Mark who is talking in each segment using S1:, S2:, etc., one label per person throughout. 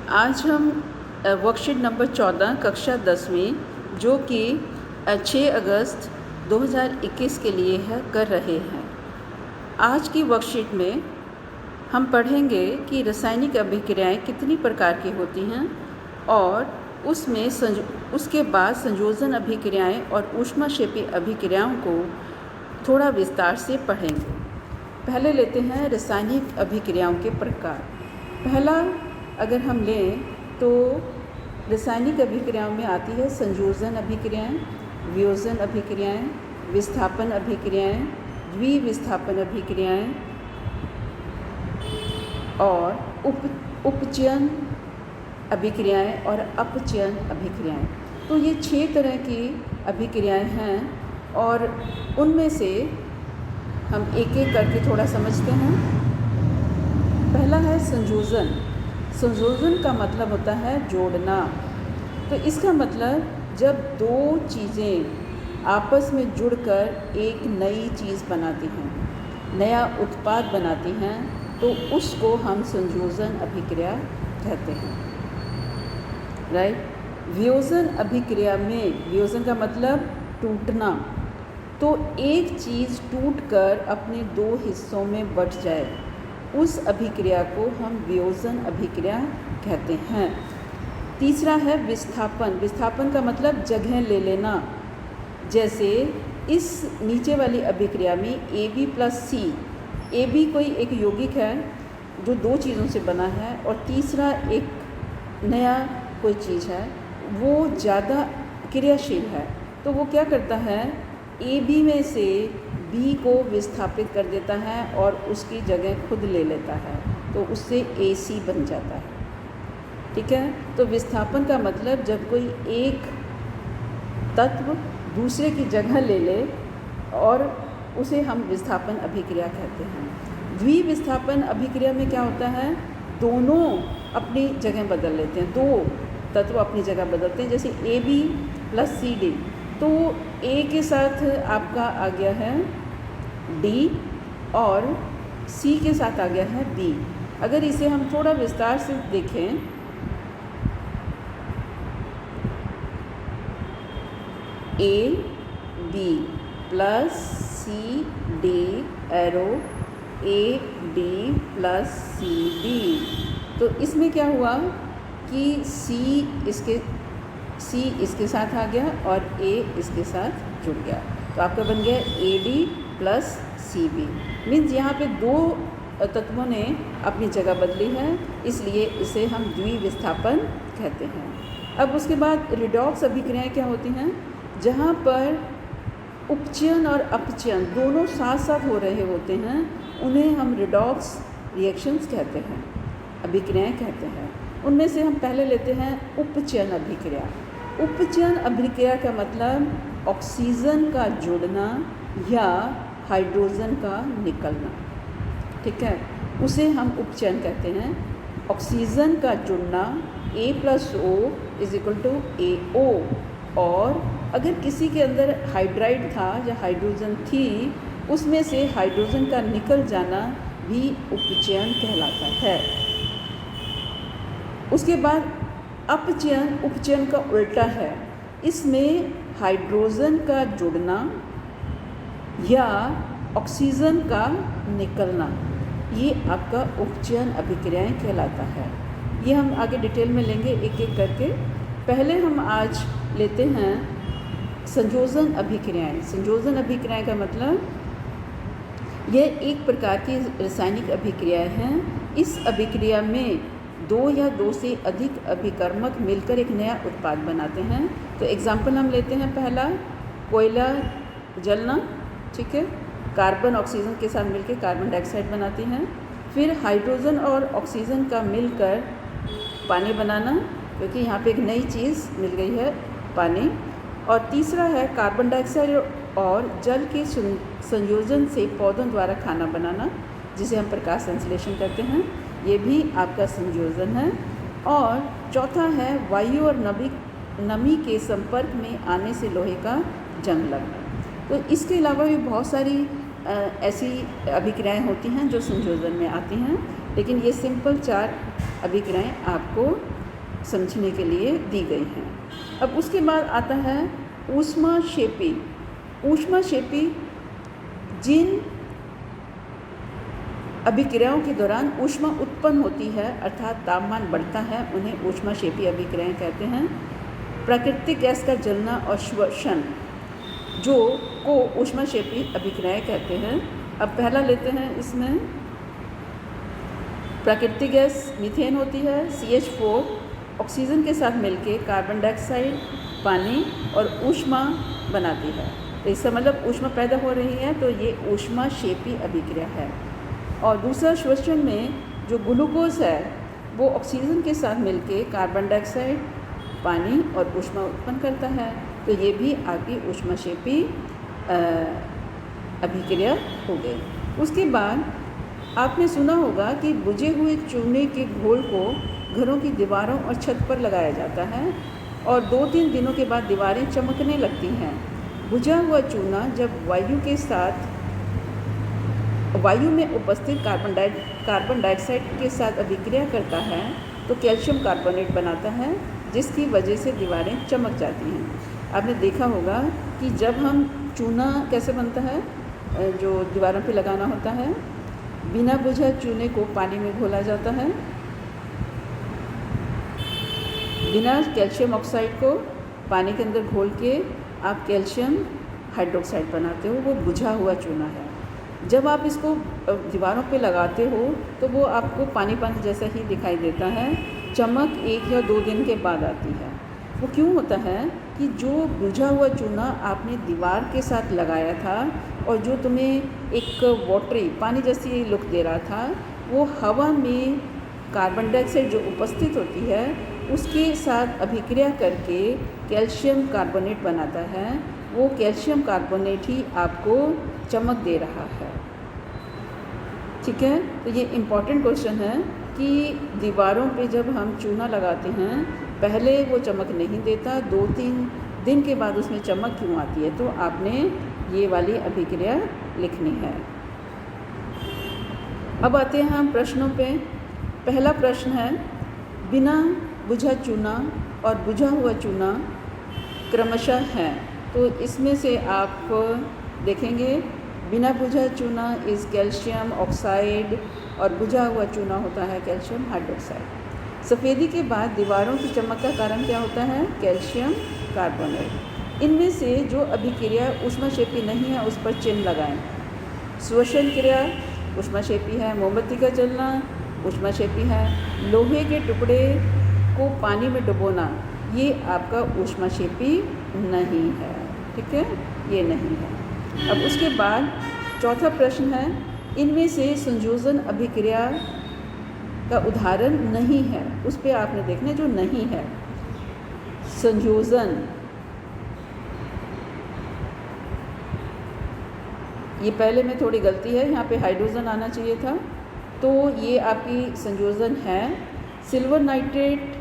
S1: आज हम worksheet number 14 कक्षा 10वीं जो कि 6 अगस्त 2021 के लिए है कर रहे हैं। आज की वर्कशीट में हम पढ़ेंगे कि रासायनिक अभिक्रियाएं कितनी प्रकार की होती हैं और उसके बाद संयोजन अभिक्रियाएं और ऊष्माक्षेपी अभिक्रियाओं को थोड़ा विस्तार से पढ़ेंगे। पहले लेते हैं रासायनिक अभिक्रियाओं के प्रकार। पहला अगर हम लें तो रासायनिक अभिक्रियाओं में आती है संयोजन अभिक्रियाएं, वियोजन अभिक्रियाएं, विस्थापन अभिक्रियाएं, द्विविस्थापन अभिक्रियाएं और उपचयन अभिक्रियाएं और अपचयन अभिक्रियाएं। तो ये 6 तरह की अभिक्रियाएं हैं और उनमें से हम एक एक करके थोड़ा समझते हैं। पहला है संयोजन। संयोजन का मतलब होता है जोड़ना। तो इसका मतलब जब दो चीज़ें आपस में जुड़कर एक नई चीज़ बनाती हैं, नया उत्पाद बनाती हैं, तो उसको हम संयोजन अभिक्रिया कहते हैं। राइट। वियोजन अभिक्रिया में, वियोजन का मतलब टूटना, तो एक चीज़ टूटकर अपने 2 हिस्सों में बँट जाए, उस अभिक्रिया को हम वियोजन अभिक्रिया कहते हैं। तीसरा है विस्थापन। विस्थापन का मतलब जगह ले लेना। जैसे इस नीचे वाली अभिक्रिया में AB + C, AB कोई एक यौगिक है जो 2 चीज़ों से बना है और तीसरा एक नया कोई चीज़ है, वो ज़्यादा क्रियाशील है, तो वो क्या करता है, AB में से B को विस्थापित कर देता है और उसकी जगह खुद ले लेता है, तो उससे AC बन जाता है। ठीक है। तो विस्थापन का मतलब जब कोई एक तत्व दूसरे की जगह ले ले और उसे हम विस्थापन अभिक्रिया कहते हैं। द्विविस्थापन अभिक्रिया में क्या होता है, दोनों अपनी जगह बदल लेते हैं, 2 तत्व अपनी जगह बदलते हैं। जैसे AB + CD, तो A के साथ आपका आ गया है D और C के साथ आ गया है B। अगर इसे हम थोड़ा विस्तार से देखें, AB + CD arrow AD + CD, तो इसमें क्या हुआ कि C इसके साथ आ गया और A इसके साथ जुड़ गया, तो आपका बन गया AD + CB। मीन्स यहाँ पे 2 तत्वों ने अपनी जगह बदली है, इसलिए इसे हम द्विविस्थापन कहते हैं। अब उसके बाद रिडॉक्स अभिक्रियाएं क्या होती हैं, जहाँ पर उपचयन और अपचयन दोनों साथ साथ हो रहे होते हैं, उन्हें हम रिडॉक्स रिएक्शंस कहते हैं, अभिक्रियाएं कहते हैं। उनमें से हम पहले लेते हैं उपचयन अभिक्रिया। उपचयन अभिक्रिया का मतलब ऑक्सीजन का जुड़ना या हाइड्रोजन का निकलना। ठीक है, उसे हम उपचयन कहते हैं। ऑक्सीजन का जुड़ना A + O = AO, और अगर किसी के अंदर हाइड्राइड था या हाइड्रोजन थी, उसमें से हाइड्रोजन का निकल जाना भी उपचयन कहलाता है। उसके बाद अपचयन उपचयन का उल्टा है। इसमें हाइड्रोजन का जुड़ना या ऑक्सीजन का निकलना, ये आपका उपचयन अभिक्रियाएं कहलाता है। ये हम आगे डिटेल में लेंगे एक एक करके। पहले हम आज लेते हैं संयोजन अभिक्रियाएं। संयोजन अभिक्रियाएं का मतलब यह एक प्रकार की रासायनिक अभिक्रियाएं हैं। इस अभिक्रिया में 2 या 2 से अधिक अभिकर्मक मिलकर एक नया उत्पाद बनाते हैं। तो एग्जाम्पल हम लेते हैं। पहला, कोयला जलना। ठीक है, कार्बन ऑक्सीजन के साथ मिलकर कार्बन डाइऑक्साइड बनाती हैं। फिर हाइड्रोजन और ऑक्सीजन का मिलकर पानी बनाना, क्योंकि यहाँ पे एक नई चीज़ मिल गई है, पानी। और तीसरा है कार्बन डाइऑक्साइड और जल के संयोजन से पौधों द्वारा खाना बनाना, जिसे हम प्रकाश संश्लेषण करते हैं, ये भी आपका संयोजन है। और चौथा है वायु और नमी के संपर्क में आने से लोहे का जंग लगना। तो इसके अलावा भी बहुत सारी ऐसी अभिक्रियाएं होती हैं जो संयोजन में आती हैं, लेकिन ये सिंपल 4 अभिक्रियाएं आपको समझने के लिए दी गई हैं। अब उसके बाद आता है ऊष्माक्षेपी। ऊष्माक्षेपी जिन अभिक्रियाओं के दौरान ऊष्मा उत्पन्न होती है अर्थात तापमान बढ़ता है, उन्हें ऊष्माक्षेपी अभिक्रियाएं कहते हैं। प्राकृतिक गैस का जलना और श्वसन जो को ऊष्माक्षेपी अभिक्रियाएं कहते हैं। अब पहला लेते हैं, इसमें प्राकृतिक गैस मीथेन होती है। CH4 ऑक्सीजन के साथ मिलकर कार्बन डाइऑक्साइड, पानी और ऊष्मा बनाती है। तो इसका मतलब ऊष्मा पैदा हो रही है, तो ये ऊष्माक्षेपी अभिक्रिया है। और दूसरा श्वसन में जो ग्लूकोज है वो ऑक्सीजन के साथ मिलकर कार्बन डाइऑक्साइड, पानी और ऊष्मा उत्पन्न करता है, तो ये भी आपकी ऊष्माक्षेपी अभिक्रिया हो गई। उसके बाद आपने सुना होगा कि बुझे हुए चूने के घोल को घरों की दीवारों और छत पर लगाया जाता है और 2-3 दिनों के बाद दीवारें चमकने लगती हैं। बुझा हुआ चूना जब वायु में उपस्थित कार्बन डाइऑक्साइड के साथ अभिक्रिया करता है तो कैल्शियम कार्बोनेट बनाता है, जिसकी वजह से दीवारें चमक जाती हैं। आपने देखा होगा कि जब हम चूना कैसे बनता है, जो दीवारों पे लगाना होता है, बिना बुझा चूने को पानी में घोला जाता है, बिना कैल्शियम ऑक्साइड को पानी के अंदर घोल के आप कैल्शियम हाइड्रोक्साइड बनाते हो, वो बुझा हुआ चूना है। जब आप इसको दीवारों पे लगाते हो तो वो आपको पानी जैसा ही दिखाई देता है। चमक 1 या 2 दिन के बाद आती है। वो क्यों होता है कि जो बुझा हुआ चूना आपने दीवार के साथ लगाया था और जो तुम्हें एक वाटरी पानी जैसी लुक दे रहा था, वो हवा में कार्बन डाइऑक्साइड जो उपस्थित होती है उसके साथ अभिक्रिया करके कैल्शियम कार्बोनेट बनाता है। वो कैल्शियम कार्बोनेट ही आपको चमक दे रहा है। ठीक है, तो ये इम्पॉर्टेंट क्वेश्चन है कि दीवारों पे जब हम चूना लगाते हैं पहले वो चमक नहीं देता, 2-3 दिन के बाद उसमें चमक क्यों आती है, तो आपने ये वाली अभिक्रिया लिखनी है। अब आते हैं हम प्रश्नों पे। पहला प्रश्न है, बिना बुझा चूना और बुझा हुआ चूना क्रमशः हैं, तो इसमें से आप देखेंगे बिना बुझा चूना इज़ कैल्शियम ऑक्साइड और बुझा हुआ चूना होता है कैल्शियम हाइड्रोक्साइड। सफ़ेदी के बाद दीवारों की चमक का कारण क्या होता है, कैल्शियम कार्बोनेट। इनमें से जो अभिक्रिया ऊष्माक्षेपी नहीं है उस पर चिन्ह लगाएं। श्वसन क्रिया ऊष्माक्षेपी है, मोमबत्ती का जलना ऊष्माक्षेपी है, लोहे के टुकड़े को पानी में डुबोना ये आपका ऊष्माक्षेपी नहीं है। ठीक है, ये नहीं है। अब उसके बाद चौथा प्रश्न है, इनमें से संयोजन अभिक्रिया का उदाहरण नहीं है, उस पे आपने देखना जो नहीं है। संयोजन, ये पहले में थोड़ी गलती है, यहाँ पे हाइड्रोजन आना चाहिए था, तो ये आपकी संयोजन है। सिल्वर नाइट्रेट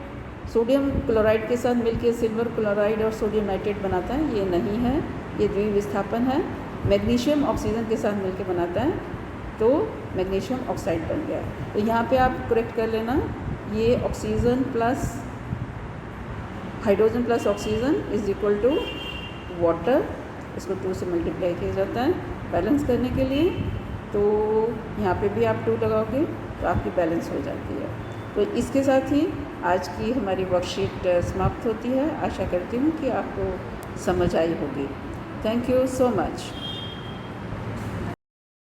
S1: सोडियम क्लोराइड के साथ मिलकर सिल्वर क्लोराइड और सोडियम नाइट्रेट बनाता है, ये नहीं है, ये द्विविस्थापन है। मैग्नीशियम ऑक्सीजन के साथ मिलकर बनाता है, तो मैग्नीशियम ऑक्साइड बन गया। तो यहाँ पे आप करेक्ट कर लेना, ये oxygen plus hydrogen plus oxygen is equal to water, इसको 2 से मल्टीप्लाई किया जाता है बैलेंस करने के लिए। तो यहाँ पे भी आप 2 लगाओगे तो आपकी बैलेंस हो जाती है। तो इसके साथ ही आज की हमारी वर्कशीट समाप्त होती है। आशा करती हूँ कि आपको समझ आई होगी। Thank you so much.